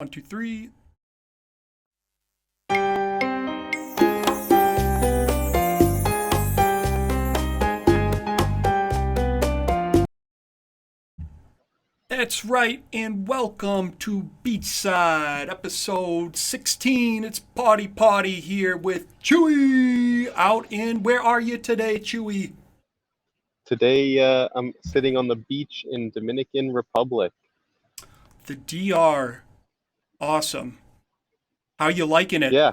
One, two, three. That's right, and welcome to Beachside, episode 16. It's Potty here with Chewy out in. Where are you today, Chewy? Today, I'm sitting on the beach in Dominican Republic. The DR. Awesome. How you liking it? Yeah,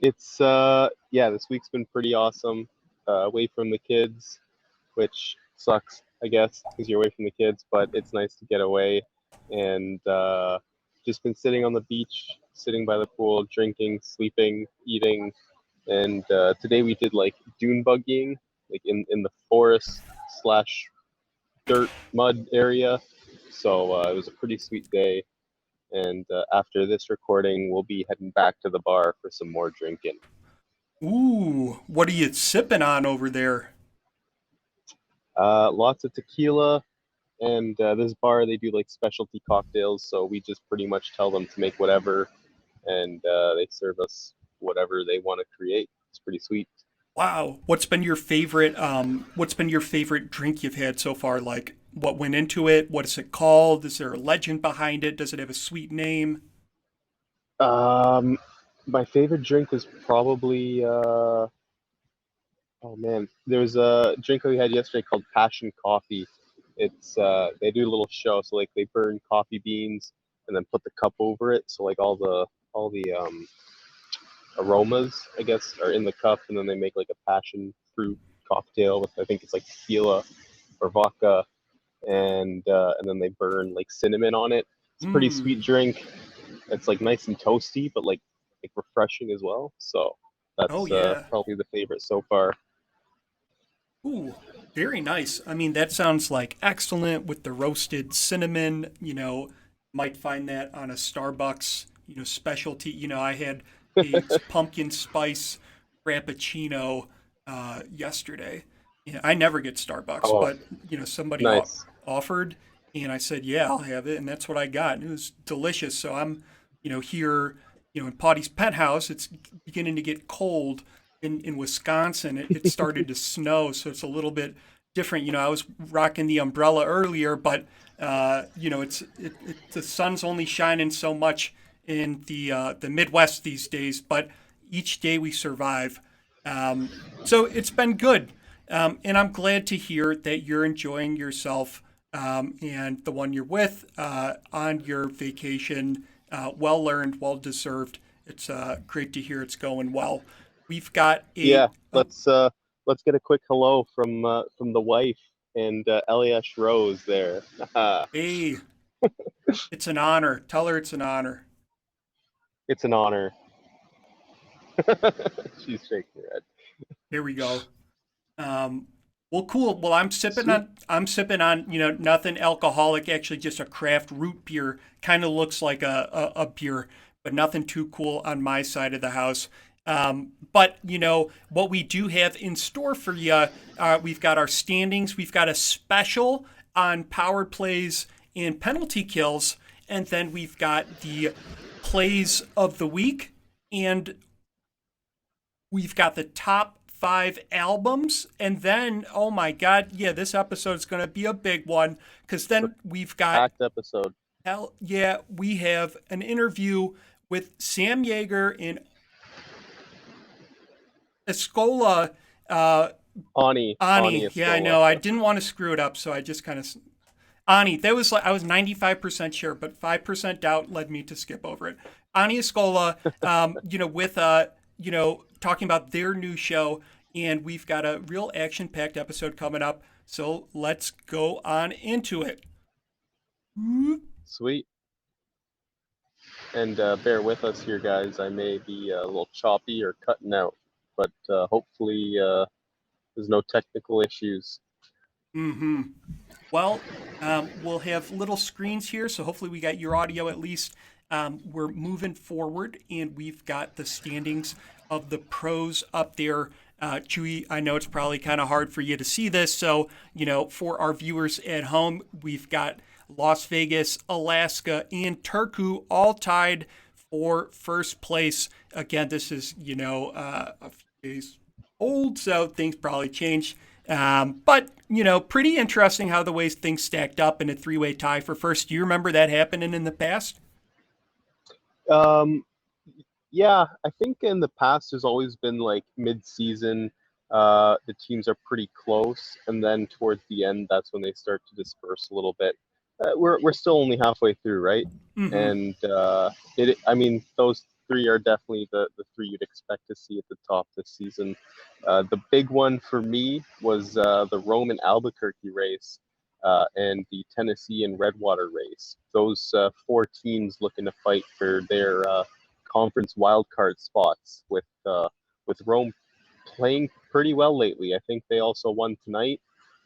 this week's been pretty awesome. Away from the kids, which sucks, I guess, because you're away from the kids, but it's nice to get away. And just been sitting on the beach, sitting by the pool, drinking, sleeping, eating. And today we did like dune buggying, like in the forest slash dirt mud area. So it was a pretty sweet day. And after this recording, we'll be heading back to the bar for some more drinking. Ooh, what are you sipping on over there? Lots of tequila, and this bar, they do like specialty cocktails, so we just pretty much tell them to make whatever, and they serve us whatever they want to create. It's pretty sweet. Wow, what's been your favorite drink you've had so far? Like what went into it? What is it called? Is there a legend behind it? Does it have a sweet name? Um, my favorite drink was probably oh man, there was a drink that we had yesterday called Passion Coffee. It's they do a little show, so like they burn coffee beans and then put the cup over it, so like all the aromas, I guess, are in the cup, and then they make like a passion fruit cocktail with, I think it's like tequila or vodka, and then they burn like cinnamon on it. It's a pretty sweet Mmm. drink. It's like nice and toasty, but like refreshing as well. So Oh that's yeah. probably the favorite so far. Ooh, very nice. I mean, that sounds like excellent with the roasted cinnamon. Might find that on a Starbucks, specialty. I had a pumpkin spice frappuccino yesterday. I never get Starbucks, Oh, but somebody nice. offered, and I said, "Yeah, I'll have it," and that's what I got. And it was delicious. So I'm, here, in Potty's pet house. It's beginning to get cold in Wisconsin. It started to snow, so it's a little bit different. I was rocking the umbrella earlier, but the sun's only shining so much in the Midwest these days. But each day we survive. So it's been good, and I'm glad to hear that you're enjoying yourself and the one you're with on your vacation. Well earned, well deserved. It's great to hear it's going well. We've got a Yeah, let's get a quick hello from the wife and Eliash Rose there. hey, it's an honor. Tell her it's an honor. It's an honor. She's shaking her head. Here we go. Um, well, cool. Well, I'm sipping Sweet. on I'm sipping on nothing alcoholic. Actually, just a craft root beer. Kind of looks like a beer, but nothing too cool on my side of the house. But what we do have in store for you, we've got our standings. We've got a special on power plays and penalty kills, and then we've got the plays of the week, and we've got the top five albums, and then oh my god, yeah, this episode is going to be a big one because It's a then we've got packed episode. hell yeah, we have an interview with Sam Yeager and Escola. Ani Ani, yeah, I Escola. know. I didn't want to screw it up, so I just kind of Ani. That was like I was 95% sure, but 5% doubt led me to skip over it. Ani Escola, with talking about their new show, and we've got a real action-packed episode coming up. So let's go on into it. Sweet. And bear with us here, guys. I may be a little choppy or cutting out, but hopefully there's no technical issues. Mm-hmm. Well, we'll have little screens here, so hopefully we got your audio at least. We're moving forward, and we've got the standings of the pros up there. Chewy, I know it's probably kind of hard for you to see this, so for our viewers at home, we've got Las Vegas, Alaska, and Turku all tied for first place. Again, this is, a few days old, so things probably changed. But, pretty interesting how the ways things stacked up in a three-way tie for first. Do you remember that happening in the past? Um, yeah, I think in the past there's always been like mid-season, the teams are pretty close, and then towards the end, that's when they start to disperse a little bit. We're still only halfway through, right? Mm-hmm. And I mean, those three are definitely the three you'd expect to see at the top this season. The big one for me was the Rome and Albuquerque race, and the Tennessee and Redwater race. Those four teams looking to fight for their conference wildcard spots, with Rome playing pretty well lately. I think they also won tonight,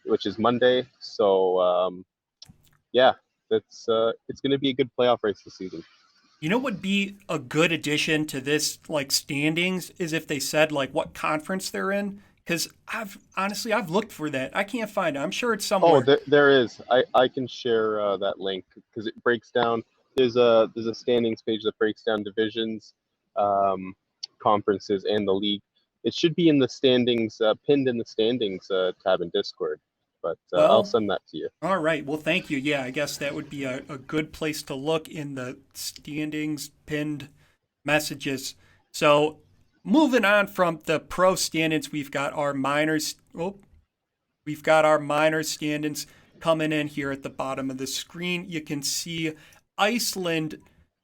which is Monday. So yeah, that's it's going to be a good playoff race this season. You know what would be a good addition to this like standings is if they said like what conference they're in. Because I've looked for that. I can't find it. I'm sure it's Oh, somewhere. there is. I can share that link because it breaks down. There's a standings page that breaks down divisions, um, conferences, and the league. It should be in the standings, pinned in the standings tab in Discord. But I'll Well, send that to you. all right. Well, thank you. Yeah, I guess that would be a good place to look in the standings pinned messages. So, moving on from the pro standings, we've got our minors. Oh, we've got our minor standings coming in here at the bottom of the screen. You can see Iceland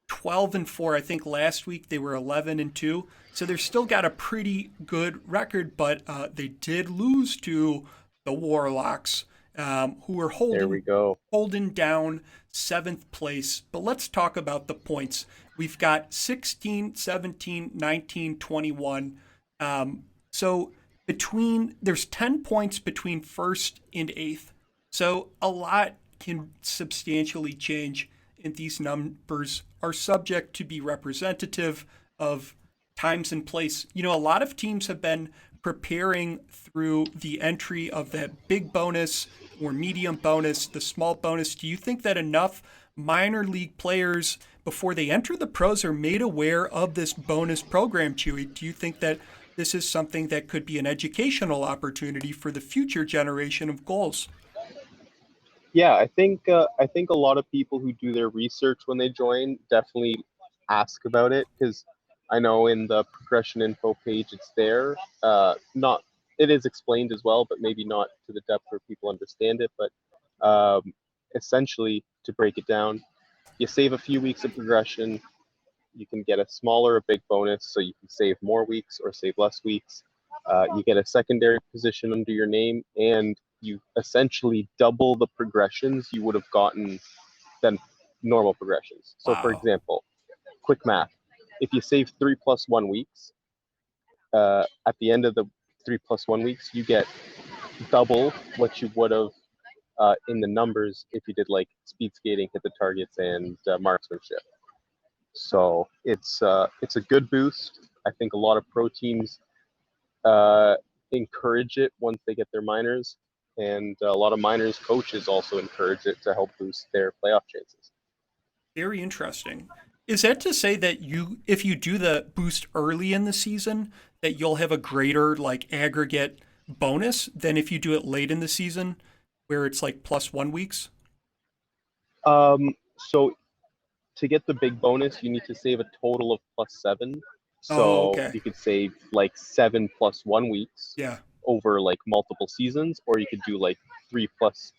12-4. I think last week they were 11-2. So they're still got a pretty good record, but they did lose to the Warlocks, who were There we holding go. holding down seventh place. But let's talk about the points. We've got 16, 17, 19, 21. So there's 10 points between first and eighth. So a lot can substantially change, and these numbers are subject to be representative of times and place. A lot of teams have been preparing through the entry of that big bonus or medium bonus, the small bonus. Do you think that enough minor league players before they enter the pros are made aware of this bonus program, Chewy? Do you think that this is something that could be an educational opportunity for the future generation of goals? Yeah, I think a lot of people who do their research when they join definitely ask about it because I know in the progression info page it's there. Not It is explained as well, but maybe not to the depth where people understand it. But essentially, to break it down, you save a few weeks of progression. You can get a small or a big bonus, so you can save more weeks or save less weeks. You get a secondary position under your name, and you essentially double the progressions you would have gotten than normal progressions. So, for Wow. example, quick math: if you save 3 plus 1 weeks, at the end of the 3 plus 1 weeks, you get double what you would have in the numbers if you did like speed skating, hit the targets, and marksmanship. So it's a good boost. I think a lot of pro teams uh, encourage it once they get their minors, and a lot of minors coaches also encourage it to help boost their playoff chances. Very interesting. Is that to say that if you do the boost early in the season, that you'll have a greater like aggregate bonus than if you do it late in the season, where it's like plus 1 weeks? So to get the big bonus, you need to save a total of +7. Oh, So okay. you could save like 7 plus 1 weeks Yeah, over like multiple seasons, or you could do like 2 plus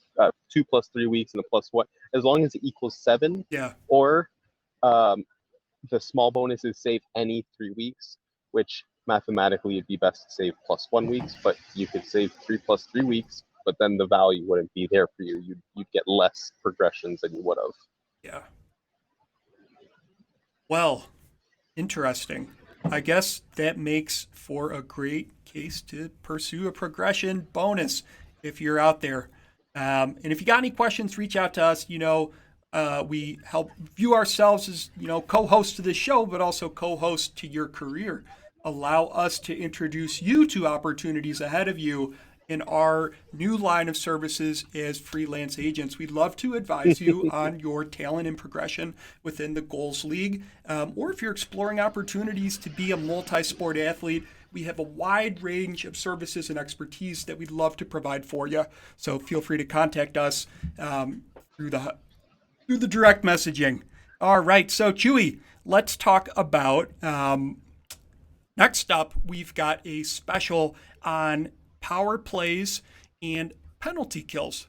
3 weeks and a plus one, as long as it equals 7. yeah. Or um, the small bonus is save any 3 weeks, which mathematically it'd be best to save +1 weeks, but you could save 3 plus 3 weeks, but then the value wouldn't be there for you. You'd get less progressions than you would have. Yeah. Well, interesting. I guess that makes for a great case to pursue a progression bonus if you're out there. And if you got any questions, reach out to us. We help view ourselves as, co-host to this show, but also co-host to your career. Allow us to introduce you to opportunities ahead of you in our new line of services as freelance agents. We'd love to advise you on your talent and progression within the Goals League. Or if you're exploring opportunities to be a multi-sport athlete, we have a wide range of services and expertise that we'd love to provide for you. So feel free to contact us through the direct messaging. All right, so Chewy, let's talk about next up. We've got a special on power plays and penalty kills.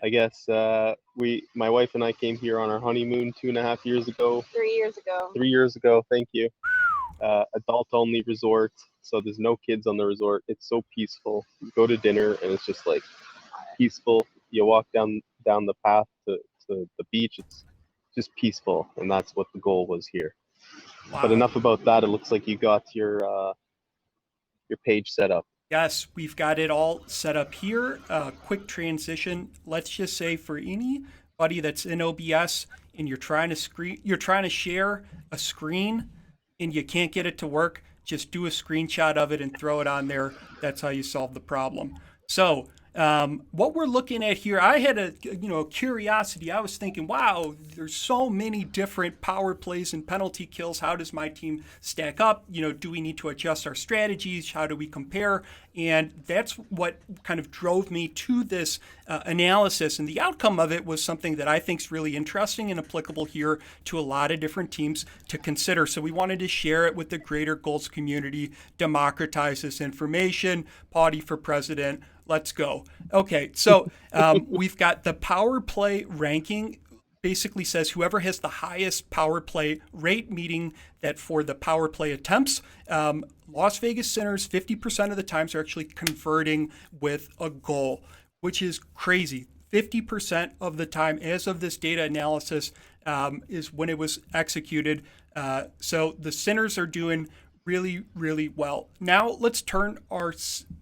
I guess my wife and I came here on our honeymoon 2.5 years ago. 3 years ago. 3 years ago, thank you. Adult only resort, so there's no kids on the resort. It's so peaceful. You go to dinner and it's just like peaceful. You walk down the path to the beach. It's just peaceful, and that's what the goal was here. Wow. But enough about that. It looks like you got your page set up. Yes, we've got it all set up here. Quick transition. Let's just say for anybody that's in OBS and you're trying to share a screen and you can't get it to work, just do a screenshot of it and throw it on there. That's how you solve the problem. So what we're looking at here, I had a curiosity. I was thinking, wow, there's so many different power plays and penalty kills. How does my team stack up? Do we need to adjust our strategies? How do we compare? And that's what kind of drove me to this analysis. And the outcome of it was something that I think is really interesting and applicable here to a lot of different teams to consider. So we wanted to share it with the greater goals community, democratize this information. Paudy for president. Let's go. Okay, so we've got the power play ranking. Basically says whoever has the highest power play rate, meaning that for the power play attempts, Las Vegas Sinners 50% of the times are actually converting with a goal, which is crazy. 50% of the time, as of this data analysis, is when it was executed. So the Sinners are doing really, really well. Now let's turn our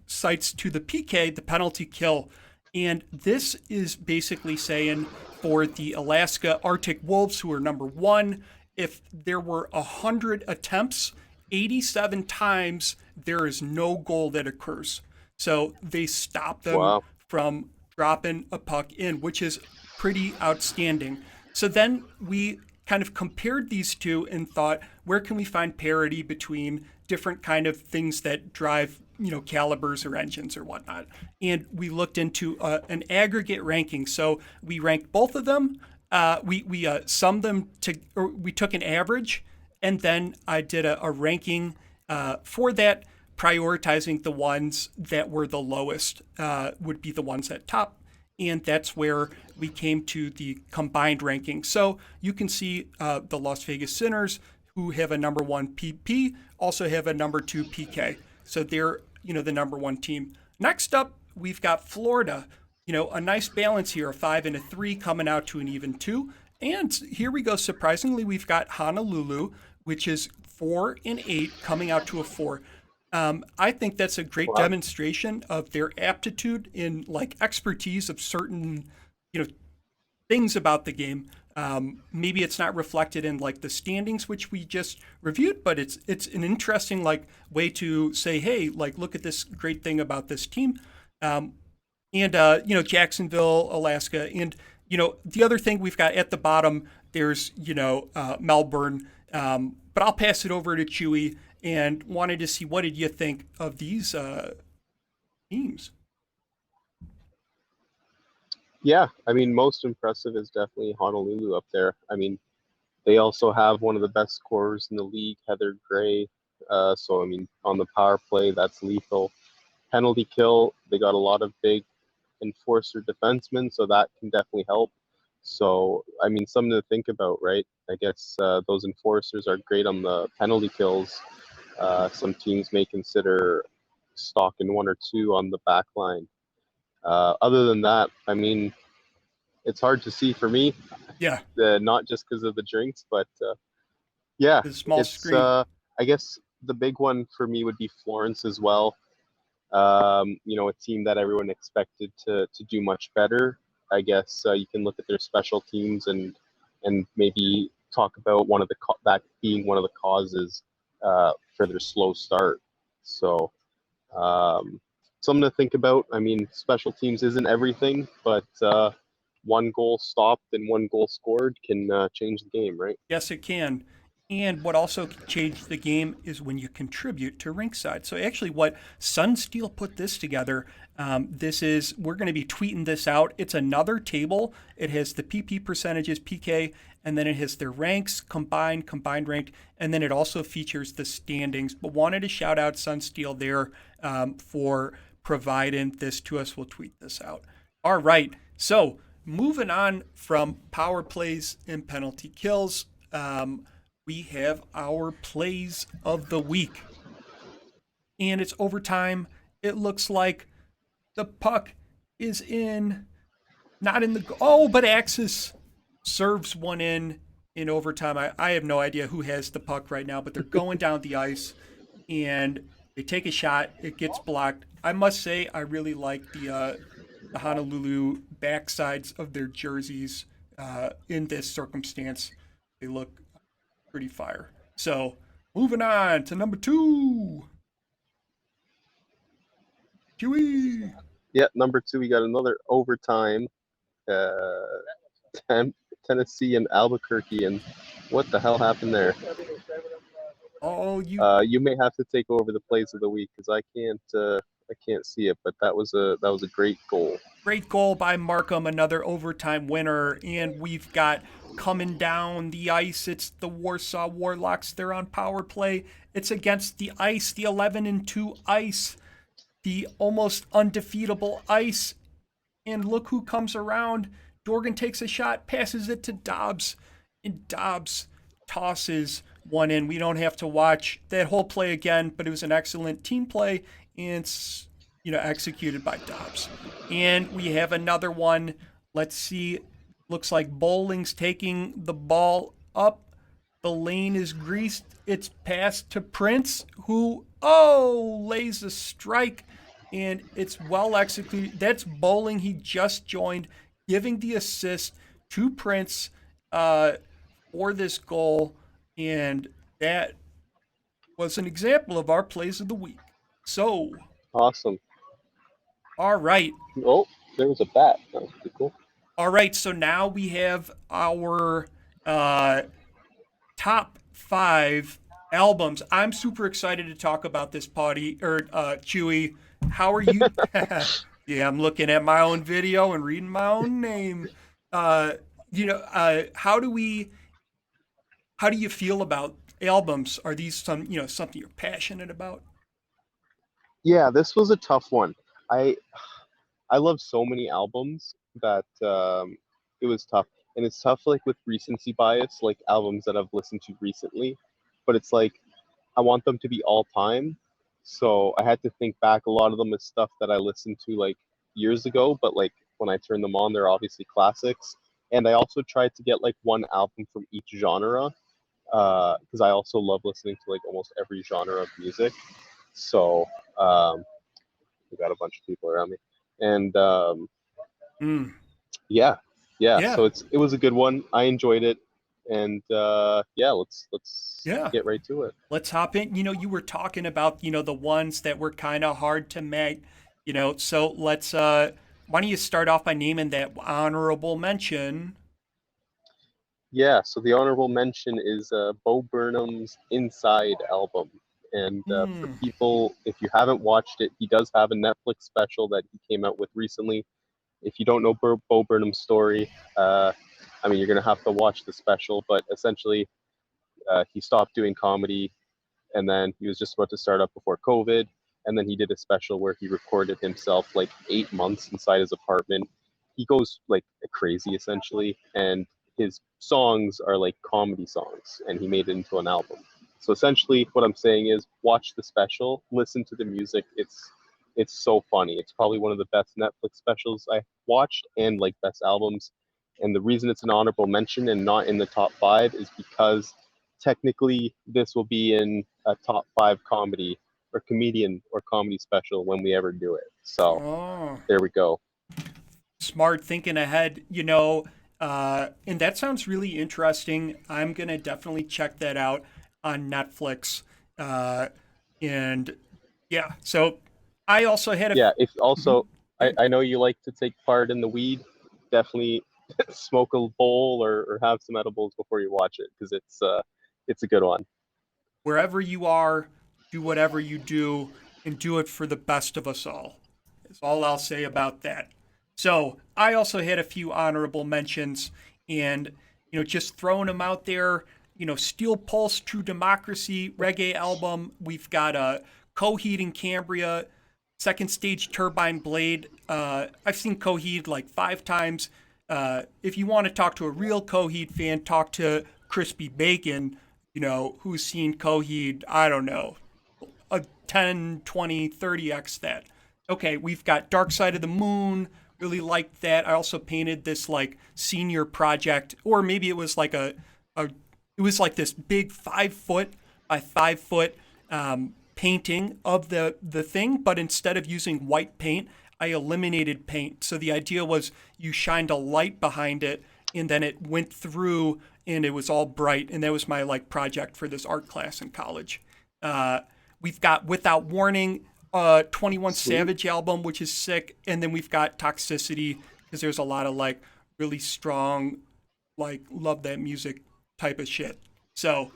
sights to the PK, the penalty kill. And this is basically saying for the Alaska Arctic Wolves, who are number one, if there were 100 attempts, 87 times there is no goal that occurs. So they stop them from dropping a puck in, which is pretty outstanding. So then we kind of compared these two and thought, where can we find parity between different kind of things that drive, calibers or engines or whatnot? And we looked into an aggregate ranking. So we ranked both of them. We summed them or we took an average, and then I did a ranking for that, prioritizing the ones that were the lowest would be the ones at top. And that's where we came to the combined ranking. So you can see the Las Vegas Sinners, who have a number one PP, also have a number two PK. So they're, the number one team. Next up, we've got Florida. A nice balance here, a 5 and a 3 coming out to an even 2. And here we go. Surprisingly, we've got Honolulu, which is 4 and 8 coming out to a 4. I think that's a great demonstration of their aptitude in expertise of certain, things about the game. Maybe it's not reflected in the standings, which we just reviewed, but it's an interesting way to say, hey, look at this great thing about this team. And Jacksonville, Alaska. And, the other thing we've got at the bottom, there's, Melbourne. But I'll pass it over to Chewy and wanted to see, what did you think of these teams? Yeah, most impressive is definitely Honolulu up there. They also have one of the best scorers in the league, Heather Gray. So, on the power play, that's lethal. Penalty kill, they got a lot of big enforcer defensemen, so that can definitely help. So, something to think about, right? I guess those enforcers are great on the penalty kills. Some teams may consider stocking 1 or 2 on the back line. Other than that, it's hard to see for me. Yeah. Not just because of the drinks, but yeah. The small screen. I guess the big one for me would be Florence as well. A team that everyone expected to do much better. I guess you can look at their special teams and maybe talk about that being one of the causes for their slow start. So something to think about. I mean, special teams isn't everything, but one goal stopped and one goal scored can change the game, right? Yes, it can. And what also can change the game is when you contribute to Rinkside. So actually, what Sunsteel put this together. We're going to be tweeting this out. It's another table. It has the PP percentages, PK, and then it has their ranks, combined ranked, and then it also features the standings. But wanted to shout out Sunsteel there for providing this to us. We'll tweet this out. All right. So moving on from power plays and penalty kills, we have our plays of the week. And it's overtime. It looks like the puck is not in the, but Axis serves one in overtime. I have no idea who has the puck right now, but they're going down the ice and they take a shot. It gets blocked. I must say, I really like the Honolulu backsides of their jerseys in this circumstance. They look pretty fire. So moving on to number 2. Huey. Yeah, number 2, we got another overtime. Tennessee and Albuquerque, and what the hell happened there? You may have to take over the plays of the week because I can't see it, but that was a great goal. Great goal by Markham, another overtime winner, and we've got coming down the ice. It's the Warsaw Warlocks. They're on power play. It's against the Ice, the 11-2 Ice, the almost undefeatable Ice. And look who comes around. Dorgan takes a shot, passes it to Dobbs, and Dobbs tosses one in. We don't have to watch that whole play again, but it was an excellent team play and executed by Dobbs. And we have another one. Let's see. Looks like Bowling's taking the ball up. The lane is greased. It's passed to Prince, who lays a strike, and it's well executed. That's Bowling. He just joined, giving the assist to Prince for this goal, and that was an example of our plays of the week. So awesome. All right. Oh, there was a bat. That was pretty cool. All right, so now we have our top 5 albums. I'm super excited to talk about this, Chewy. How are you? Yeah, I'm looking at my own video and reading my own name. How do you feel about albums? Are these something you're passionate about? Yeah, this was a tough one. I love so many albums that it was tough. And it's tough like with recency bias, like albums that I've listened to recently. But it's like I want them to be all time. So I had to think back. A lot of them is stuff that I listened to like years ago, but like when I turn them on, they're obviously classics. And I also tried to get like one album from each genre because I also love listening to like almost every genre of music. So we got a bunch of people around me, and yeah. So it was a good one. I enjoyed it, and let's get right to it. Let's hop in. You were talking about the ones that were kind of hard to make. So let's. Why don't you start off by naming that honorable mention? Yeah, so the honorable mention is Bo Burnham's Inside album. And for people, if you haven't watched it, he does have a Netflix special that he came out with recently. If you don't know Bo Burnham's story, you're going to have to watch the special. But essentially, he stopped doing comedy, and then he was just about to start up before COVID. And then he did a special where he recorded himself like 8 months inside his apartment. He goes like crazy, essentially. And his songs are like comedy songs, and he made it into an album. So essentially what I'm saying is watch the special, listen to the music. It's so funny. It's probably one of the best Netflix specials I watched and like best albums. And the reason it's an honorable mention and not in the top 5 is because technically this will be in a top 5 comedy or comedian or comedy special when we ever do it. So there we go. Smart thinking ahead, and that sounds really interesting. I'm going to definitely check that out on Netflix. So I also had a. Yeah, if Mhm. also, Yeah. I know you like to take part in the weed. Definitely smoke a bowl or have some edibles before you watch it because it's a good one. Wherever you are, do whatever you do, and do it for the best of us all. Is all I'll say about that. So I also had a few honorable mentions, and just throwing them out there. Steel Pulse, True Democracy, reggae album. We've got a Coheed and Cambria, Second Stage Turbine Blade. I've seen Coheed like 5 times. If you want to talk to a real Coheed fan, talk to Crispy Bacon, who's seen Coheed, I don't know, a 10, 20, 30x that. Okay, we've got Dark Side of the Moon. Really liked that. I also painted this like senior project, or maybe it was like a it was like this big 5 foot by 5 foot painting of the thing, but instead of using white paint, I eliminated paint. So the idea was you shined a light behind it, and then it went through, and it was all bright. And that was my like project for this art class in college. Uh, we've got Without Warning, 21 Sweet. Savage album, which is sick, and then we've got Toxicity because there's a lot of like really strong, like love that music type of shit. So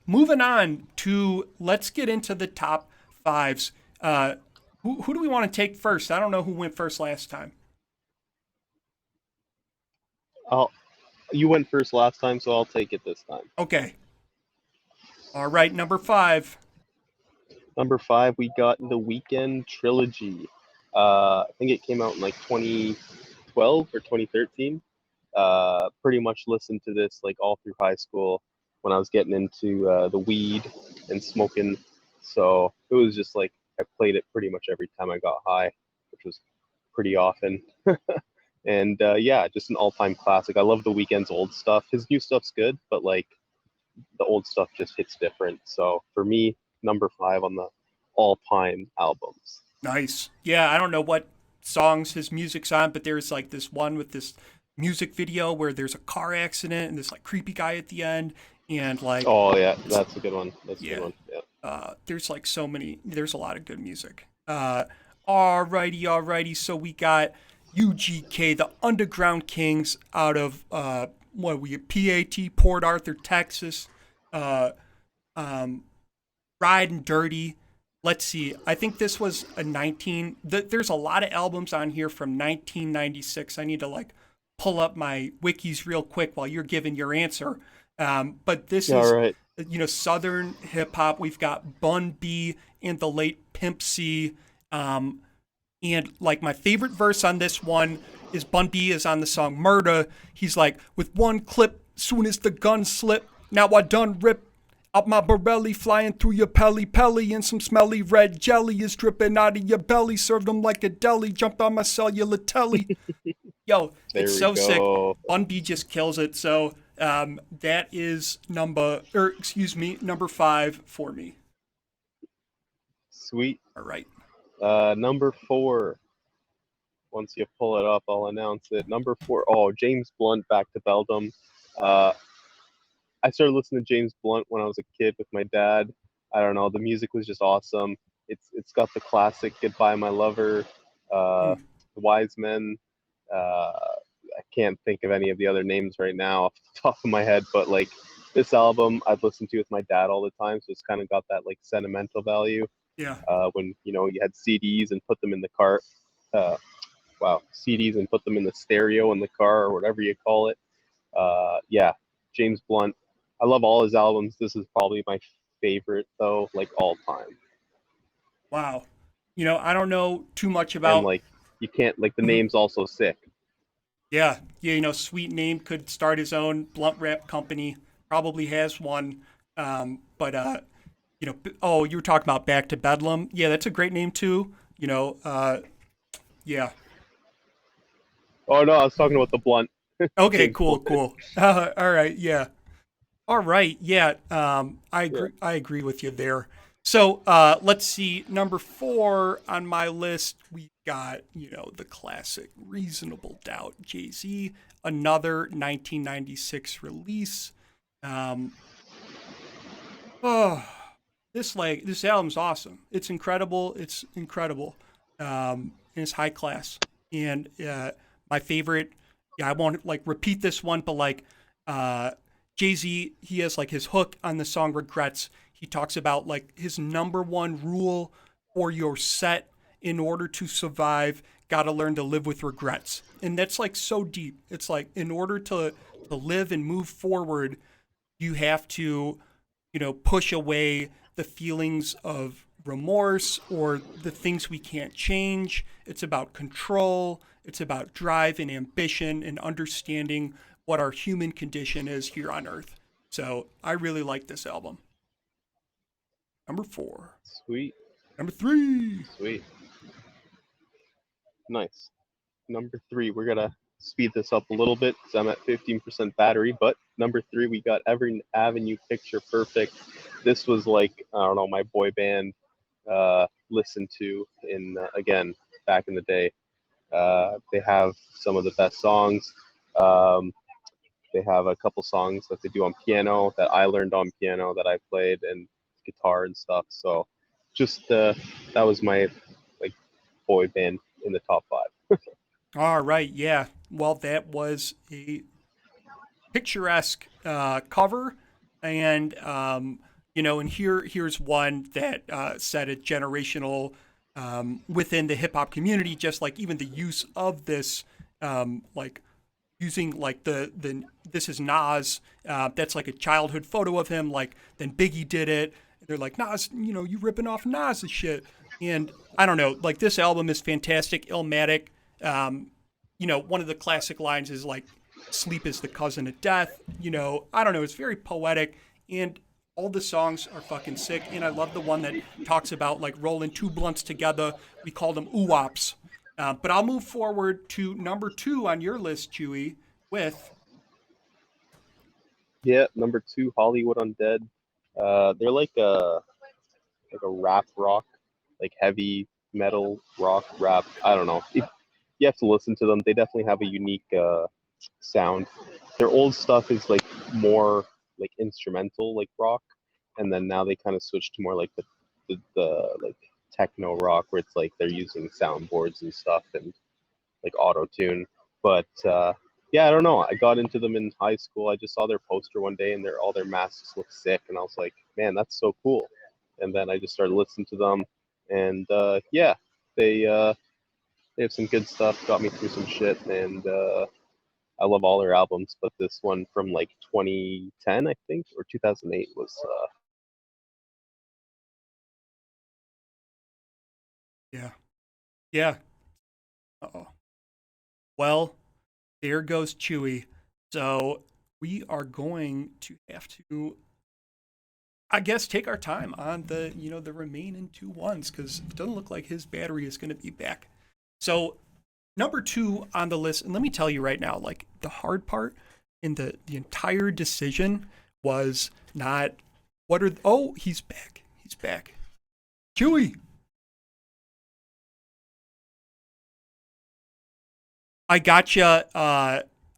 moving on to let's get into the top fives. Who do we want to take first? I don't know who went first last time. I'll, you went first last time, so I'll take it this time. Okay. All right, number five. Number five, we got the Weekend Trilogy. I think it came out in like 2012 or 2013. Pretty much listened to this like all through high school when I was getting into the weed and smoking. So it was just like I played it pretty much every time I got high, which was pretty often. And yeah, just an all-time classic. I love the Weeknd's old stuff. His new stuff's good, but like the old stuff just hits different. So for me, number five on the all-time albums. Nice. Yeah, I don't know what songs his music's on, but there's like this one with this music video where there's a car accident and this like creepy guy at the end, and like Oh yeah, it's that's a good one. That's a good yeah. one. Yeah. There's like so many. There's a lot of good music. Alrighty. So we got UGK, the Underground Kings, out of what we PAT, Port Arthur, Texas. Uh, um, Riding Dirty. Let's see. I think this was a 19. There's a lot of albums on here from 1996. I need to like pull up my wikis real quick while you're giving your answer. But this All is, right. Southern hip hop. We've got Bun B and the late Pimp C. And like my favorite verse on this one is Bun B is on the song Murder. He's like, with one clip, soon as the gun slip, now I done rip up my Borelli, flying through your pelly, and some smelly red jelly is dripping out of your belly. Served them like a deli, jumped on my cellular telly. Yo, There it's we so sick. go. Bun B just kills it. So that is number five for me. Sweet. All right. Number four. Once you pull it up, I'll announce it. Number four. Oh, James Blunt, Back to Beldam. Uh, I started listening to James Blunt when I was a kid with my dad. I don't know. The music was just awesome. It's got the classic "Goodbye, My Lover," Hmm. "The Wise Men." I can't think of any of the other names right now off the top of my head, but like this album, I'd listen to with my dad all the time, so it's kind of got that like sentimental value. Yeah. When you had CDs and put them in the car, uh, wow, CDs and put them in the stereo in the car or whatever you call it. Yeah, James Blunt. I love all his albums. This is probably my favorite though, like all time. Wow. I don't know too much And about. like you can't like the Mhm. name's also sick. Yeah. Yeah. Sweet Name could start his own blunt wrap company. Probably has one. But oh, you were talking about Back to Bedlam. Yeah, that's a great name too. Yeah. Oh no, I was talking about the Blunt. Okay. James Cool. Blunt. Cool. All right. Yeah. All right. Yeah. I Yeah. agree. I agree with you there. So let's see. Number four on my list, we got the classic "Reasonable Doubt." Jay-Z, another 1996 release. Um, oh, this album's awesome. It's incredible. It's incredible. And it's high class. And my favorite, yeah, I won't like repeat this one, but like Jay-Z, he has like his hook on the song Regrets. He talks about like his number one rule for your set in order to survive, gotta learn to live with regrets. And that's like so deep. It's like in order to live and move forward, you have to, push away the feelings of remorse or the things we can't change. It's about control. It's about drive and ambition and understanding what our human condition is here on Earth. So I really like this album. Number 4. Sweet. Number 3. Sweet. Nice. Number 3, we're gonna speed this up a little bit because I'm at 15% battery. But number 3, we got Every Avenue Picture Perfect. This was like, I don't know, my boy band listened to in again back in the day. They have some of the best songs. They have a couple songs that they do on piano that I learned on piano that I played and guitar and stuff. So just that was my like boy band in the top 5. All right, yeah. Well, that was a picturesque cover, and and here's one that set a generational within the hip hop community. Just like even the use of this, like using like the this is Nas. That's like a childhood photo of him. Like then Biggie did it. They're like, Nas, you ripping off Nas and shit. And I don't know, like this album is fantastic. Illmatic. One of the classic lines is like, sleep is the cousin of death. I don't know, it's very poetic, and all the songs are fucking sick. And I love the one that talks about like rolling 2 blunts together. We call them oops. But I'll move forward to number 2 on your list, Chewy, with. Yeah, number 2, Hollywood Undead. They're like a rap rock, like heavy metal rock rap. I don't know. You have to listen to them. They definitely have a unique sound. Their old stuff is like more like instrumental, like rock, and then now they kind of switched to more like the like techno rock, where it's like they're using soundboards and stuff and like auto tune. But yeah, I don't know. I got into them in high school. I just saw their poster one day, and all their masks look sick, and I was like, man, that's so cool. And then I just started listening to them, and yeah, they have some good stuff. Got me through some shit, and I love all their albums. But this one from like 2010, I think, or 2008 was. Yeah. Yeah. Uh-oh. Well, there goes Chewy. So we are going to have to, I guess, take our time on the remaining 2 ones, because it doesn't look like his battery is going to be back. So number 2 on the list, and let me tell you right now, like the hard part in the entire decision was not he's back. He's back. Chewy. I gotcha.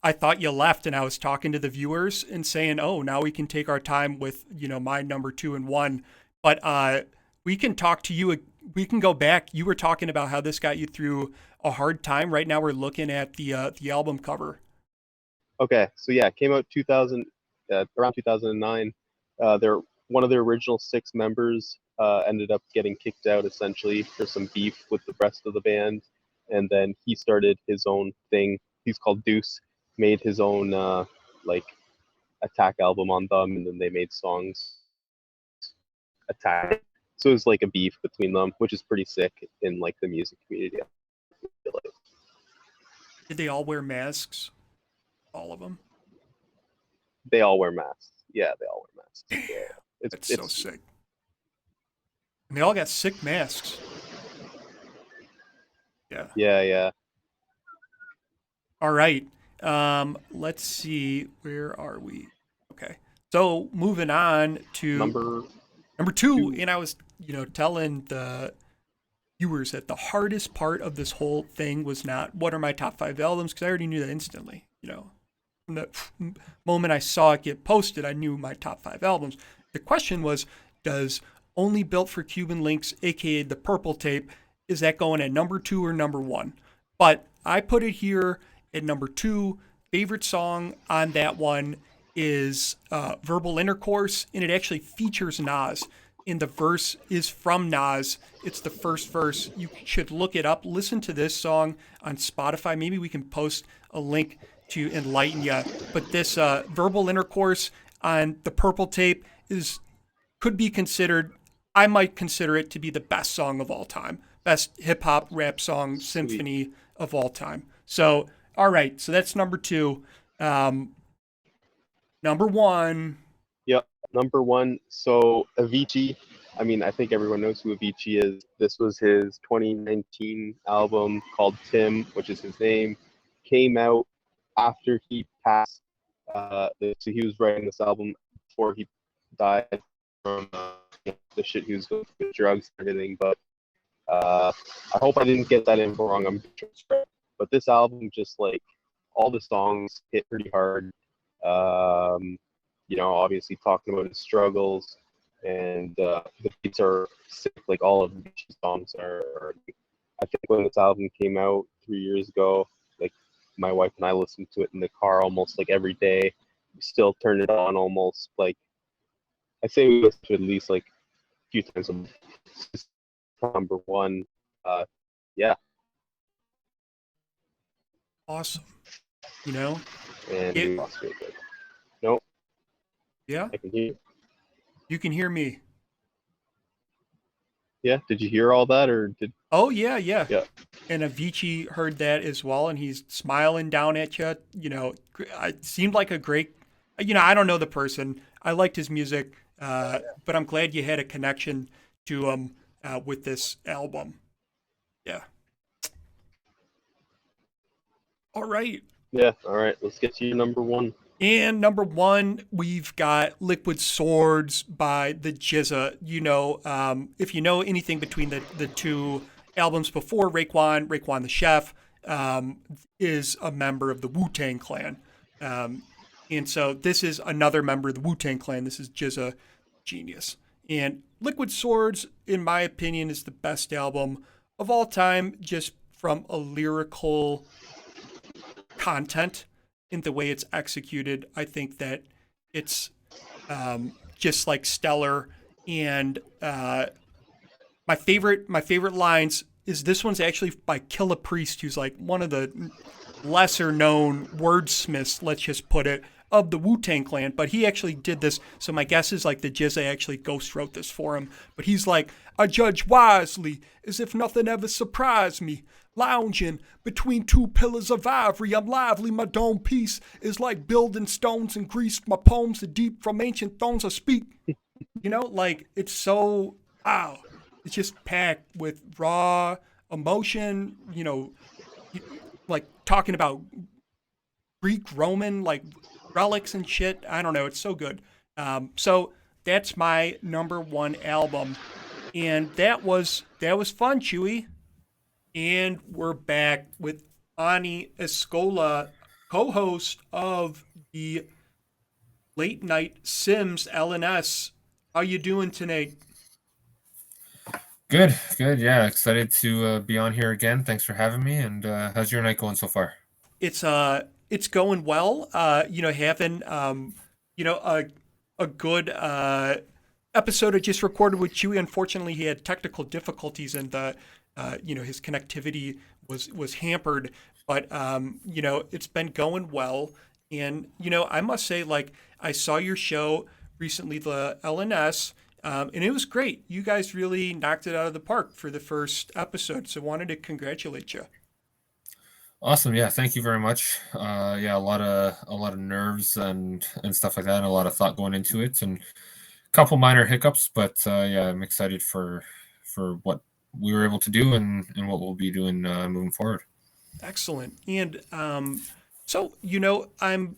I thought you left, and I was talking to the viewers and saying, "Oh, now we can take our time with my number 2 and 1." But we can talk to you. We can go back. You were talking about how this got you through a hard time. Right now, we're looking at the album cover. Okay, so yeah, it came out around 2009. One of their original 6 members ended up getting kicked out essentially for some beef with the rest of the band. And then he started his own thing. He's called Deuce. Made his own like Attack album on them, and then they made songs Attack. So it was like a beef between them, which is pretty sick in like the music community. I feel like. Did they all wear masks? All of them? They all wear masks. Yeah, they all wear masks. Damn, it's so sick. And they all got sick masks. Yeah. Yeah. All right. Let's see. Where are we? Okay. So moving on to number 2. And I was, telling the viewers that the hardest part of this whole thing was not what are my top 5 albums, because I already knew that instantly. From the moment I saw it get posted, I knew my top 5 albums. The question was, does Only Built for Cuban Links, aka the Purple Tape. Is that going at number 2 or number 1? But I put it here at number 2. Favorite song on that one is Verbal Intercourse, and it actually features Nas. And the verse is from Nas. It's the first verse. You should look it up. Listen to this song on Spotify. Maybe we can post a link to enlighten you. But this Verbal Intercourse on the Purple Tape could be considered, I might consider it to be the best song of all time. Best hip hop rap song symphony of all time. So, all right. So that's number 2. Number 1. Yep, number 1. So Avicii. I mean, I think everyone knows who Avicii is. This was his 2019 album called Tim, which is his name. Came out after he passed. So he was writing this album before he died from the shit he was going through with drugs and everything. But I hope I didn't get that info wrong. I'm sure it's right. But this album, just like all the songs, hit pretty hard. Obviously talking about his struggles, and the beats are sick. Like all of the songs are. I think when this album came out 3 years ago, like my wife and I listened to it in the car almost like every day. We still turn it on almost like, I say we listen to it at least like a few times a month. Number 1. Yeah. Awesome. And we lost really good. Nope. Yeah. I can hear you. You can hear me. Yeah. Did you hear all that, or did? Oh yeah. Yeah. And Avicii heard that as well, and he's smiling down at you. It seemed like a great. I don't know the person. I liked his music, but I'm glad you had a connection to him with this album. Yeah. All right. Yeah. All right. Let's get to your number 1. And number 1, we've got Liquid Swords by the GZA. If you know anything between the two albums before, Raekwon the Chef, is a member of the Wu-Tang Clan. And so this is another member of the Wu-Tang Clan. This is GZA Genius. And Liquid Swords, in my opinion, is the best album of all time, just from a lyrical content in the way it's executed. I think that it's just like stellar. And my favorite lines is, this one's actually by Killah Priest, who's like one of the lesser known wordsmiths, let's just put it, of the Wu-Tang Clan. But he actually did this, so my guess is like the GZA actually ghost wrote this for him. But he's like, I judge wisely, as if nothing ever surprised me. Lounging between 2 pillars of ivory, I'm lively, my dome piece is like building stones in Greece. My poems are deep from ancient thrones I speak. Like, it's so, wow. It's just packed with raw emotion, like talking about Greek, Roman, like relics and shit. I don't know. It's so good. So that's my number 1 album. And that was fun, Chewy. And we're back with Ani Escola, co-host of the Late Night Sims LNS. How you doing tonight? Good. Yeah, excited to be on here again. Thanks for having me. And how's your night going so far? It's going well. Having a good episode I just recorded with Chewy. Unfortunately, he had technical difficulties, and his connectivity was hampered. But it's been going well. And I must say, like, I saw your show recently, the LNS, and it was great. You guys really knocked it out of the park for the first episode. So wanted to congratulate you. Awesome. Yeah, thank you very much. A lot of nerves and stuff like that, and a lot of thought going into it, and a couple minor hiccups, but I'm excited for what we were able to do and what we'll be doing moving forward. Excellent. And so I'm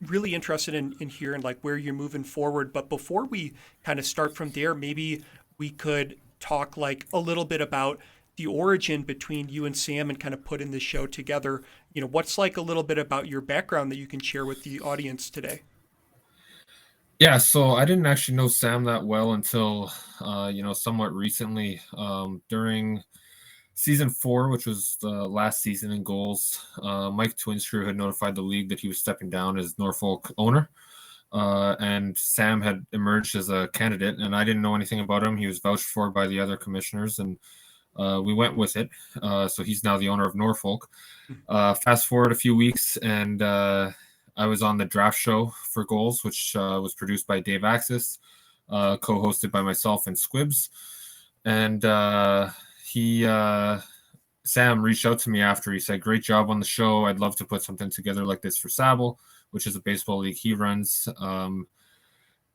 really interested in hearing like where you're moving forward. But before we kind of start from there, maybe we could talk like a little bit about the origin between you and Sam and kind of putting this show together. What's like a little bit about your background that you can share with the audience today? Yeah, so I didn't actually know Sam that well until somewhat recently. During season 4, which was the last season in goals, Mike Twinstrew had notified the league that he was stepping down as Norfolk owner. And Sam had emerged as a candidate, and I didn't know anything about him. He was vouched for by the other commissioners, and we went with it. So he's now the owner of Norfolk. Fast forward a few weeks, and I was on the draft show for Goals, which was produced by Dave Axis, co-hosted by myself and Squibs. And he Sam reached out to me after. He said, "Great job on the show. I'd love to put something together like this for Sable, which is a baseball league he runs."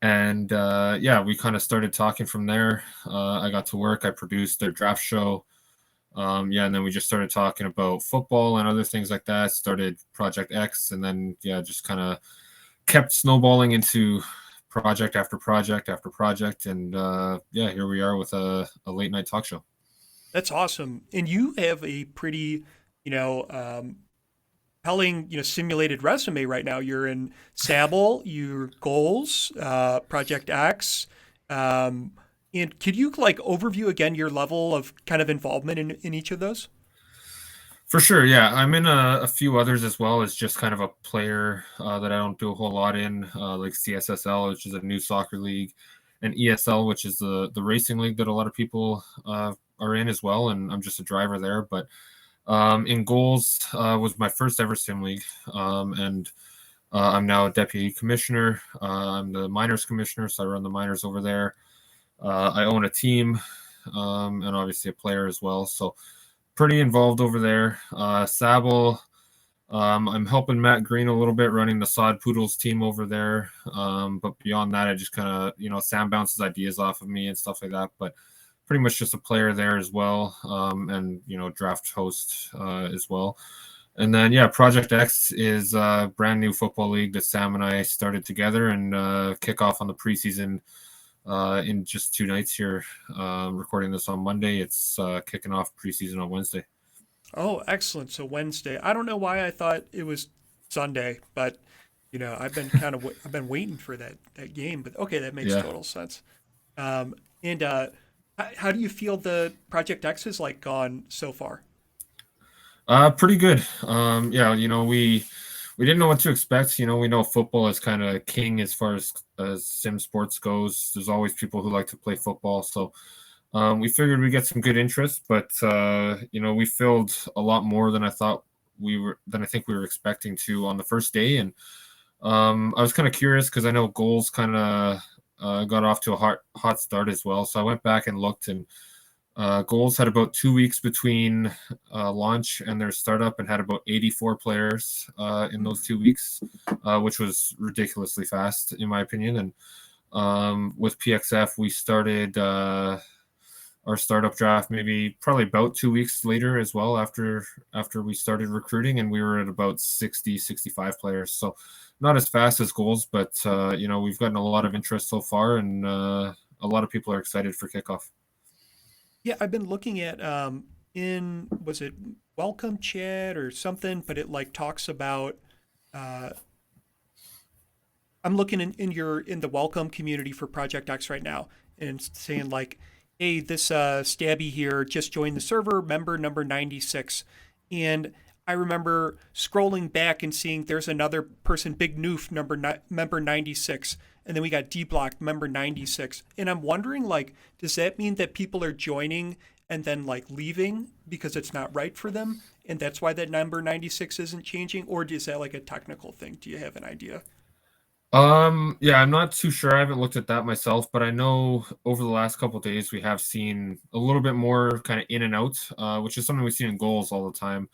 And yeah, we kind of started talking from there. I got to work. I produced their draft show. Yeah, and then we just started talking about football and other things like that. Started Project X, and then yeah, just kind of kept snowballing into project after project after project, and yeah, here we are with a late night talk show. That's awesome. And you have a pretty, compelling, simulated resume right now. You're in Sable, your Goals, Project X. Um, and could you like overview again your level of kind of involvement in each of those? For sure, yeah. I'm in a few others as well as just kind of a player that I don't do a whole lot in, like CSSL, which is a new soccer league, and ESL, which is the racing league that a lot of people are in as well. And I'm just a driver there. But in Goals was my first ever sim league, and I'm now a deputy commissioner. I'm the minors commissioner, so I run the minors over there. I own a team, and obviously a player as well. So pretty involved over there. Sable, I'm helping Matt Green a little bit running the Sod Poodles team over there. But beyond that, I just kind of, Sam bounces ideas off of me and stuff like that. But pretty much just a player there as well, and, draft host as well. And then, yeah, Project X is a brand new football league that Sam and I started together and kick off on the preseason in just 2 nights here. Recording this on Monday. It's kicking off preseason on Wednesday. Oh, excellent. So Wednesday. I don't know why I thought it was Sunday, but I've been waiting for that game. But okay, that makes Yeah. total sense. And how do you feel the Project X has like gone so far? Pretty good. Yeah, we didn't know what to expect. We know football is kind of king as far as sim sports goes. There's always people who like to play football, so we figured we'd get some good interest. But we filled a lot more than I think we were expecting to on the first day. And I was kind of curious because I know Goals kind of got off to a hot start as well. So I went back and looked, and Goals had about 2 weeks between launch and their startup, and had about 84 players in those 2 weeks, which was ridiculously fast in my opinion. And with PXF, we started our startup draft probably about 2 weeks later as well, after we started recruiting, and we were at about 60-65 players. So not as fast as Goals, but we've gotten a lot of interest so far, and a lot of people are excited for kickoff. Yeah, I've been looking at in was it Welcome Chat or something, but it like talks about uh, I'm looking in the welcome community for Project X right now, and it's saying like, hey, this Stabby here just joined the server, member number 96. And I remember scrolling back and seeing there's another person, Big Noof, member 96. And then we got D Block, member 96. And I'm wondering, like, does that mean that people are joining and then like leaving because it's not right for them? And that's why that number 96 isn't changing? Or is that like a technical thing? Do you have an idea? Yeah, I'm not too sure. I haven't looked at that myself, but I know over the last couple of days we have seen a little bit more kind of in and out, which is something we've seen in Goals all the time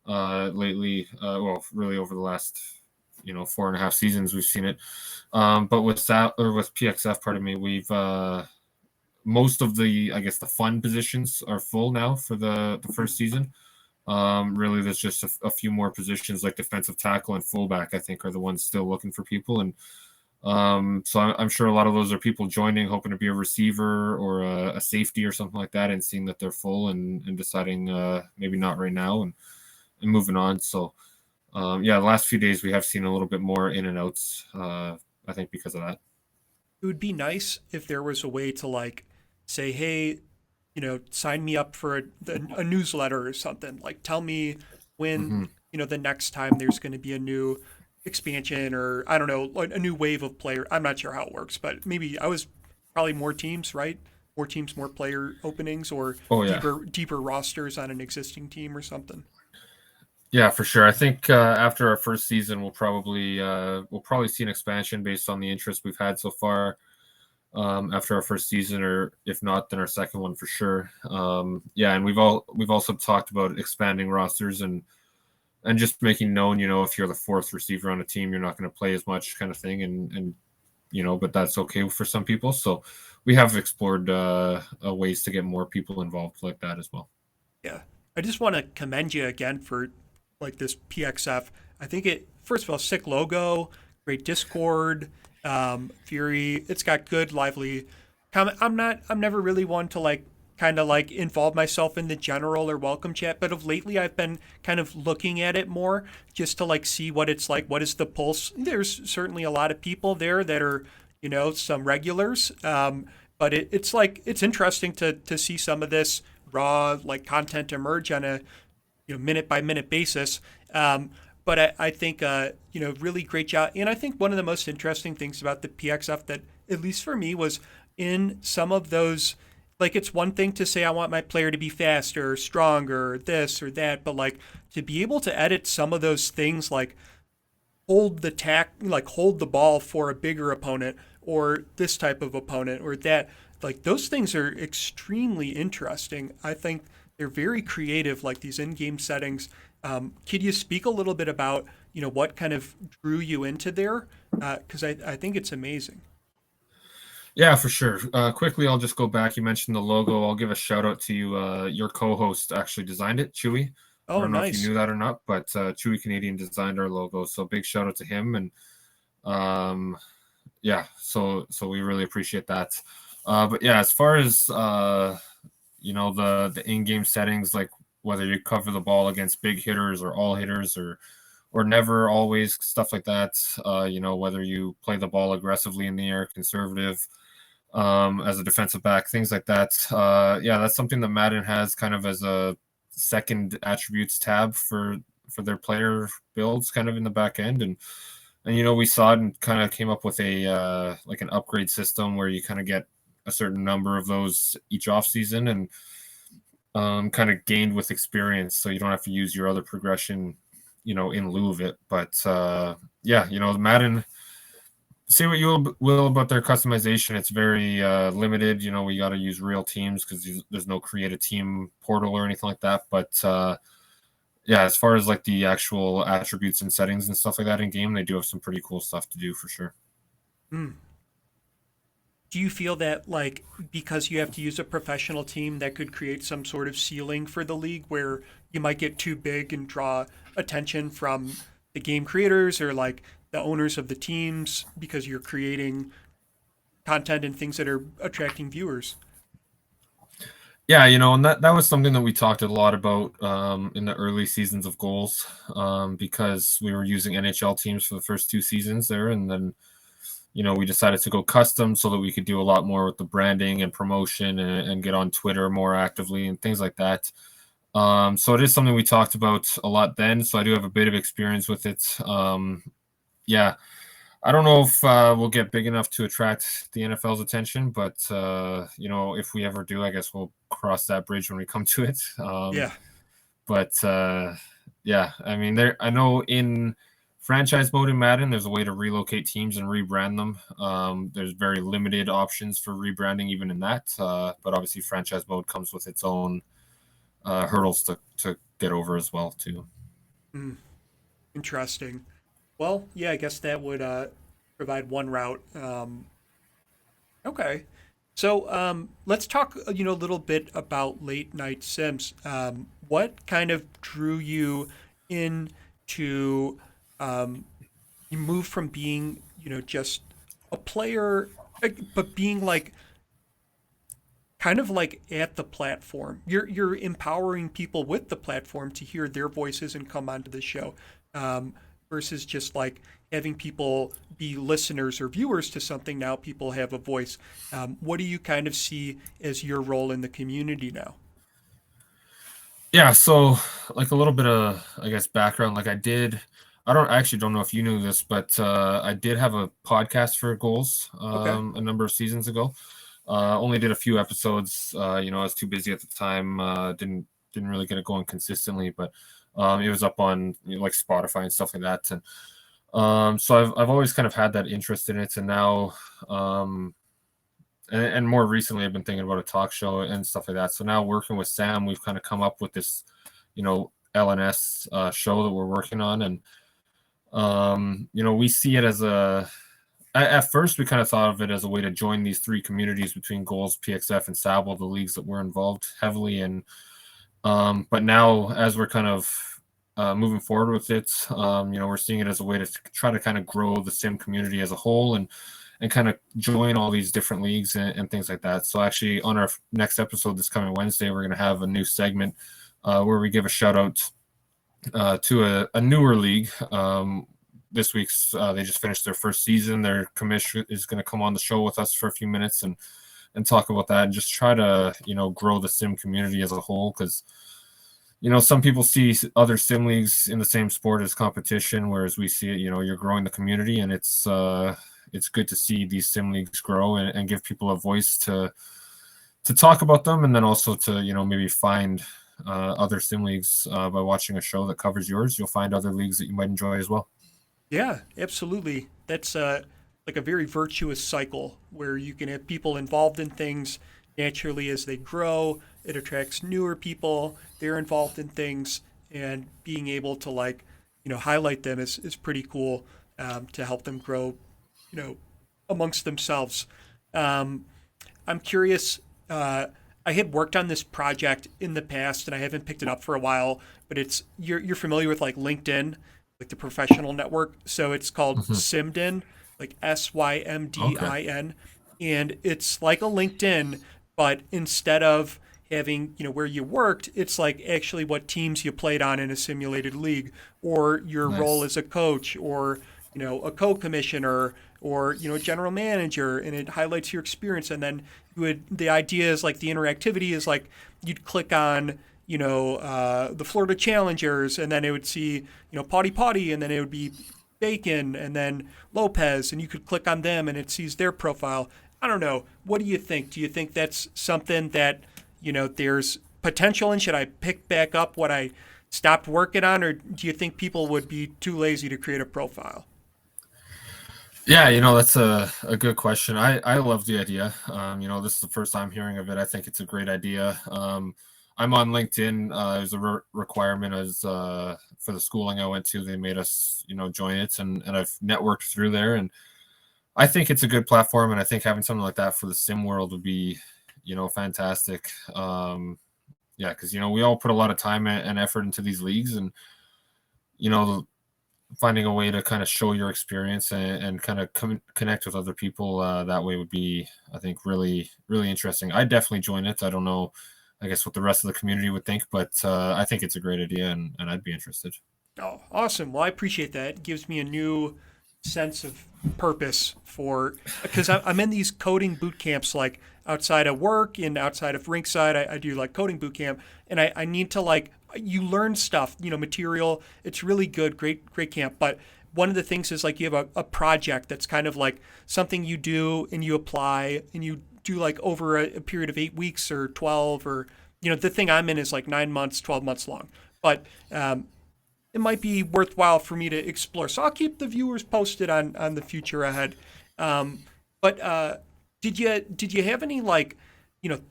lately. Well, really over the last 4.5 seasons we've seen it. But with that, or with PXF, pardon me, we've most of the, I guess, the fun positions are full now for the first season. Really, there's just a few more positions like defensive tackle and fullback, I think, are the ones still looking for people. And so I'm sure a lot of those are people joining, hoping to be a receiver or a safety or something like that, and seeing that they're full and deciding maybe not right now, and moving on. So yeah, the last few days we have seen a little bit more in and outs, I think, because of that. it would be nice if there was a way to like say, hey, sign me up for a newsletter or something. Like, tell me when, Hmm. the next time there's going to be a new expansion or I don't know, like a new wave of player. I'm not sure how it works, but maybe I was probably more teams, right? More teams, more player openings, or Oh yeah. deeper rosters on an existing team or something. Yeah, for sure. I think after our first season, we'll probably see an expansion based on the interest we've had so far. After our first season, or if not, then our second one for sure. Yeah, and we've also talked about expanding rosters and just making known, if you're the fourth receiver on a team, you're not going to play as much, kind of thing, and but that's okay for some people. So we have explored ways to get more people involved like that as well. Yeah. I just want to commend you again for like this PXF. I think it, first of all, sick logo, great Discord, Fury. It's got good, lively comment. I'm never really one to like kind of like involve myself in the general or welcome chat, but of lately I've been kind of looking at it more just to like see what it's like. What is the pulse? There's certainly a lot of people there that are, some regulars. But it's like, it's interesting to see some of this raw like content emerge on a minute by minute basis. But I think really great job. And I think one of the most interesting things about the PXF that at least for me was in some of those. Like it's one thing to say I want my player to be faster, stronger, this or that, but like to be able to edit some of those things like hold the ball for a bigger opponent or this type of opponent or that, like those things are extremely interesting. I think they're very creative, like these in-game settings. Could you speak a little bit about what kind of drew you into there, because I think it's amazing. Yeah, for sure. Quickly, I'll just go back. You mentioned the logo. I'll give a shout out to you. Your co-host actually designed it, Chewy. I Oh, don't know if you nice. knew that or not, but Chewy Canadian designed our logo. So big shout out to him. And yeah, so we really appreciate that. But yeah, as far as the in-game settings, like whether you cover the ball against big hitters or all hitters or never always stuff like that. Whether you play the ball aggressively in the air, conservative, as a defensive back, things like that. Yeah, that's something that Madden has kind of as a second attributes tab for their player builds, kind of in the back end, and we saw it and kind of came up with a like an upgrade system where you kind of get a certain number of those each off season and kind of gained with experience, so you don't have to use your other progression, in lieu of it. But yeah, Madden, say what you will about their customization. It's very limited. We got to use real teams because there's no create a team portal or anything like that. But yeah, as far as like the actual attributes and settings and stuff like that in game, they do have some pretty cool stuff to do for sure. Mm. Do you feel that like because you have to use a professional team that could create some sort of ceiling for the league where you might get too big and draw attention from the game creators or like the owners of the teams because you're creating content and things that are attracting viewers? Yeah, and that was something that we talked a lot about in the early seasons of goals, because we were using NHL teams for the first two seasons there, and then we decided to go custom so that we could do a lot more with the branding and promotion and get on Twitter more actively and things like that. So it is something we talked about a lot then. So I do have a bit of experience with it. Yeah, I don't know if we'll get big enough to attract the NFL's attention, but if we ever do, I guess we'll cross that bridge when we come to it. Yeah. But yeah, I mean, I know in franchise mode in Madden, there's a way to relocate teams and rebrand them. There's very limited options for rebranding even in that, but obviously franchise mode comes with its own hurdles to get over as well too. Mm, interesting. Well, yeah, I guess that would provide one route. Okay. So let's talk, a little bit about late night sims. What kind of drew you into you moved from being, just a player, but being like kind of like at the platform. You're empowering people with the platform to hear their voices and come onto the show. versus just like having people be listeners or viewers to something. Now people have a voice. What do you kind of see as your role in the community now? Yeah, so like a little bit of, I guess, background. I actually don't know if you knew this, but I did have a podcast for Goals Okay. a number of seasons ago. Only did a few episodes. I was too busy at the time. Didn't really get it going consistently, but it was up on like Spotify and stuff like that. And so I've always kind of had that interest in it, and now and more recently I've been thinking about a talk show and stuff like that. So now working with Sam, we've kind of come up with this, LNS show that we're working on, and we see it as at first we kind of thought of it as a way to join these three communities between Goals, PXF, and Sabal, the leagues that we're involved heavily in. But now as we're kind of moving forward with it, we're seeing it as a way to try to kind of grow the sim community as a whole and kind of join all these different leagues and things like that. So actually on our next episode this coming Wednesday, we're going to have a new segment where we give a shout out to a newer league. This week's they just finished their first season. Their commissioner is going to come on the show with us for a few minutes and talk about that and just try to grow the sim community as a whole, because some people see other sim leagues in the same sport as competition, whereas we see it, you're growing the community, and it's good to see these sim leagues grow and give people a voice to talk about them, and then also to maybe find other sim leagues by watching a show that covers yours. You'll find other leagues that you might enjoy as well. Yeah, absolutely. That's like a very virtuous cycle where you can have people involved in things naturally as they grow. It attracts newer people. They're involved in things, and being able to highlight them is pretty cool to help them grow, amongst themselves. I'm curious. I had worked on this project in the past, and I haven't picked it up for a while. But you're familiar with like LinkedIn, like the professional network. So it's called Simdin, like Symdin, Okay. and it's like a LinkedIn, but instead of having where you worked, it's like actually what teams you played on in a simulated league, or your role Nice. as a coach, or a co-commissioner, or general manager, and it highlights your experience. And then the idea is like the interactivity is like you'd click on the Florida Challengers, and then it would see Potty Potty, and then it would be Bacon, and then Lopez, and you could click on them, and it sees their profile. I don't know. What do you think? Do you think that's something that there's potential in? Should I pick back up what I stopped working on, or do you think people would be too lazy to create a profile? Yeah, that's a good question. I love the idea. This is the first time hearing of it. I think it's a great idea. I'm on LinkedIn. It was a requirement as for the schooling I went to. They made us, join it, and I've networked through there. And I think it's a good platform. And I think having something like that for the sim world would be, fantastic. Yeah, because we all put a lot of time and effort into these leagues, and you know, finding a way to kind of show your experience and kind of connect with other people that way would be, I think, really, really interesting. I'd definitely join it. I don't know, I guess, what the rest of the community would think, but I think it's a great idea, and I'd be interested. Oh, awesome. Well, I appreciate that. It gives me a new sense of purpose for because I'm in these coding boot camps like outside of work and outside of Rinkside. I do like coding boot camp, and I need to like you learn stuff, material. It's really good, great camp. But one of the things is like you have a project that's kind of like something you do and you apply and you do like over a period of 8 weeks or 12, or the thing I'm in is like 9 months, 12 months long. But it might be worthwhile for me to explore. So I'll keep the viewers posted on the future ahead. But did you have any like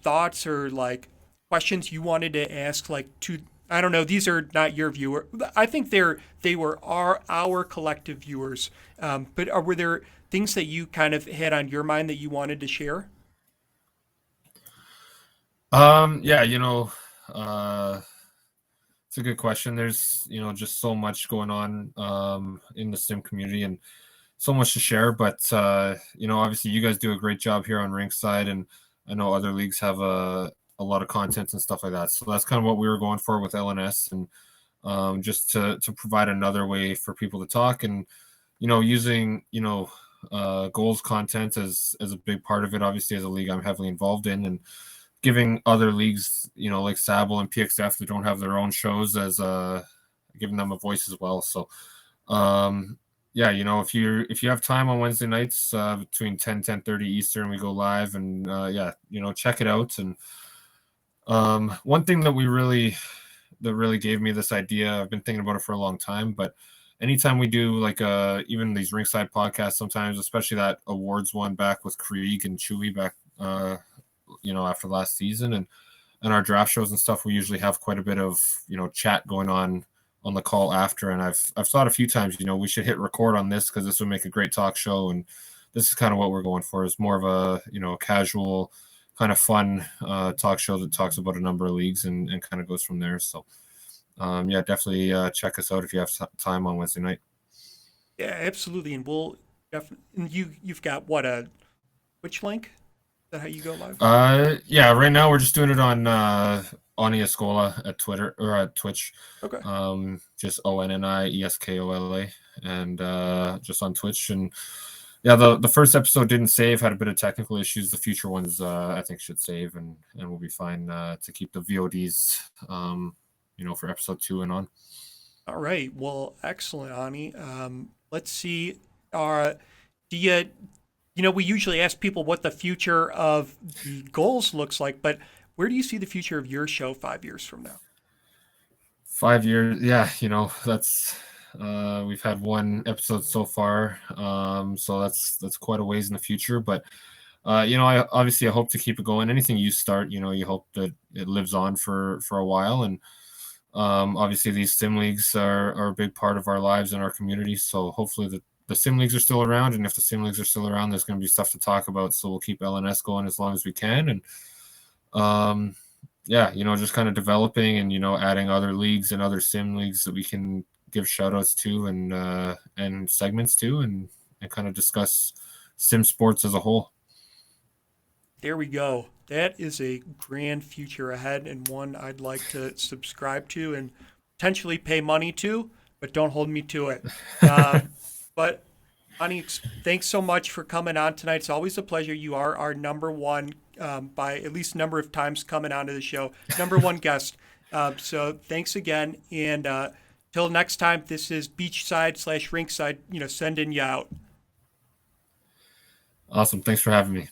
thoughts or like questions you wanted to ask like to I don't know, these are not your viewer. I think they were our collective viewers. But were there things that you kind of had on your mind that you wanted to share? Yeah, uh, it's a good question. There's, just so much going on in the sim community and so much to share. But obviously you guys do a great job here on Rinkside, and I know other leagues have a lot of content and stuff like that. So that's kind of what we were going for with LNS, and just to provide another way for people to talk, and using goals content as a big part of it. Obviously, as a league I'm heavily involved in, and giving other leagues, like Sabal and PXF that don't have their own shows, as giving them a voice as well. So yeah, if you have time on Wednesday nights between 10:30 Eastern, we go live, and yeah, check it out. And one thing that really gave me this idea, I've been thinking about it for a long time, but anytime we do like even these ringside podcasts, sometimes, especially that awards one back with Krieg and Chewy back after last season, and our draft shows and stuff, we usually have quite a bit of chat going on the call after. And I've thought a few times, we should hit record on this, because this would make a great talk show, and this is kind of what we're going for, is more of a casual kind of fun talk show that talks about a number of leagues and kind of goes from there. So yeah, definitely check us out if you have time on Wednesday night. Yeah, absolutely. And we'll definitely, you've got what, a Twitch link? Is that how you go live? Yeah, right now we're just doing it on Oni Escola at Twitter, or at Twitch. Okay. Just ONNIESKOLA, and just on Twitch. And yeah, the first episode didn't save, had a bit of technical issues. The future ones I think should save, and we'll be fine to keep the VODs for episode 2 and on. All right. Well, excellent, Ani. Let's see. Do you, we usually ask people what the future of the goals looks like, but where do you see the future of your show 5 years from now? 5 years, yeah. That's we've had one episode so far, so that's quite a ways in the future. But I hope to keep it going. Anything you start, you hope that it lives on for a while. And obviously these sim leagues are a big part of our lives and our community. So hopefully the sim leagues are still around, and if the sim leagues are still around, there's going to be stuff to talk about. So we'll keep LNS going as long as we can. And yeah, just kind of developing and, adding other leagues and other sim leagues that we can give shout outs to and segments to, and kind of discuss sim sports as a whole. There we go. That is a grand future ahead, and one I'd like to subscribe to and potentially pay money to, but don't hold me to it. But Ani, thanks so much for coming on tonight. It's always a pleasure. You are our number one, by at least number of times coming onto the show, number one guest. So thanks again. And till next time, this is Beachside/Rinkside, sending you out. Awesome. Thanks for having me.